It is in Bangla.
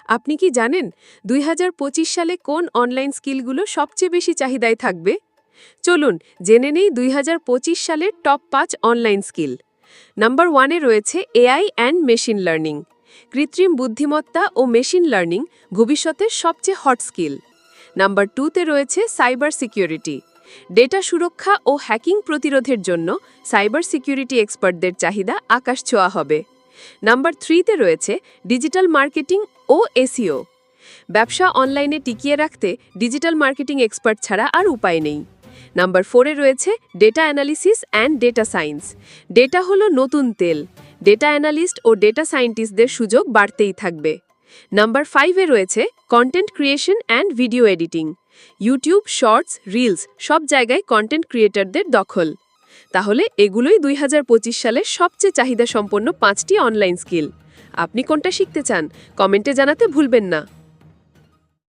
আপনি কি জানেন ২০২৫ সালে কোন অনলাইন স্কিলগুলো সবচেয়ে বেশি চাহিদায় থাকবে? চলুন জেনে নেই ২০২৫ সালের টপ ৫ অনলাইন স্কিল। নাম্বার 1-এ রয়েছে এআই অ্যান্ড মেশিন লার্নিং। কৃত্রিম বুদ্ধিমত্তা ও মেশিন লার্নিং ভবিষ্যতের সবচেয়ে হট স্কিল। নাম্বার 2-তে রয়েছে সাইবার সিকিউরিটি। ডেটা সুরক্ষা ও হ্যাকিং প্রতিরোধের জন্য সাইবার সিকিউরিটি এক্সপার্টদের চাহিদা আকাশ ছোঁয়া হবে। নাম্বার 3-তে রয়েছে ডিজিটাল মার্কেটিং ও এসইও। ব্যবসা অনলাইনে টিকিয়ে রাখতে ডিজিটাল মার্কেটিং এক্সপার্ট ছাড়া আর উপায় নেই। নাম্বার 4-এ রয়েছে data analysis and data science. Data হলো নতুন তেল। ডেটা অ্যানালিস্ট ও ডেটা সায়েন্টিস্টদের সুযোগ বাড়তেই থাকবে। নাম্বার 5-এ রয়েছে content creation and video editing. YouTube, shorts, reels সব জায়গায় কন্টেন্ট ক্রিয়েটরদের দখল। তাহলে এগুলোই ২০২৫ সালের সবচেয়ে চাহিদা সম্পন্ন 5টি অনলাইন স্কিল। আপনি কোনটা শিখতে চান? কমেন্টে জানাতে ভুলবেন না।